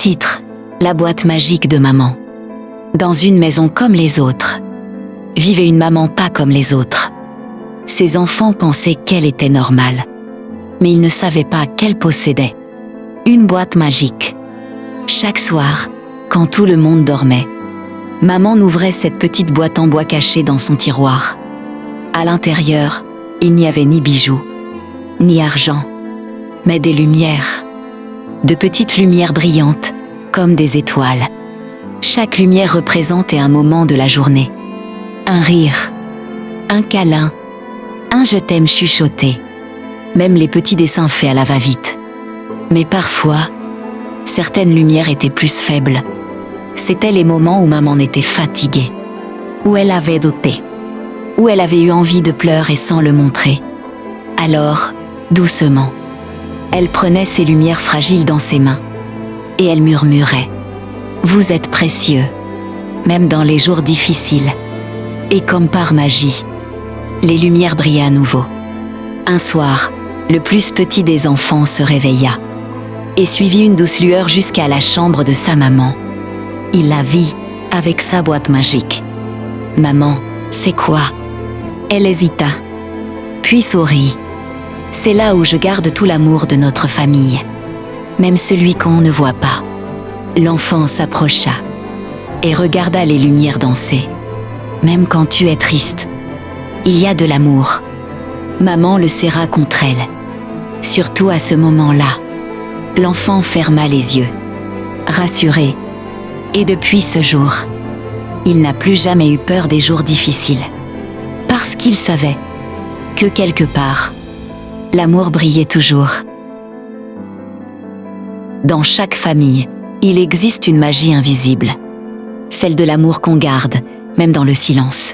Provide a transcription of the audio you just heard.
Titre: La boîte magique de maman. Dans une maison comme les autres, vivait une maman pas comme les autres. Ses enfants pensaient qu'elle était normale, mais ils ne savaient pas qu'elle possédait une boîte magique. Chaque soir, quand tout le monde dormait, maman ouvrait cette petite boîte en bois cachée dans son tiroir. À l'intérieur, il n'y avait ni bijoux, ni argent, mais des lumières. De petites lumières brillantes, comme des étoiles. Chaque lumière représentait un moment de la journée. Un rire, un câlin, un je t'aime chuchoté. Même les petits dessins faits à la va-vite. Mais parfois, certaines lumières étaient plus faibles. C'étaient les moments où maman était fatiguée, où elle avait douté, où elle avait eu envie de pleurer sans le montrer. Alors, doucement, elle prenait ces lumières fragiles dans ses mains et elle murmurait: « Vous êtes précieux, même dans les jours difficiles. » Et comme par magie, les lumières brillaient à nouveau. Un soir, le plus petit des enfants se réveilla et suivit une douce lueur jusqu'à la chambre de sa maman. Il la vit avec sa boîte magique. « Maman, c'est quoi ?» Elle hésita, puis sourit. « C'est là où je garde tout l'amour de notre famille, même celui qu'on ne voit pas. » L'enfant s'approcha et regarda les lumières danser. « Même quand tu es triste, il y a de l'amour. » Maman le serra contre elle. Surtout à ce moment-là, l'enfant ferma les yeux, rassuré. Et depuis ce jour, il n'a plus jamais eu peur des jours difficiles. Parce qu'il savait que quelque part, l'amour brillait toujours. Dans chaque famille, il existe une magie invisible, celle de l'amour qu'on garde, même dans le silence.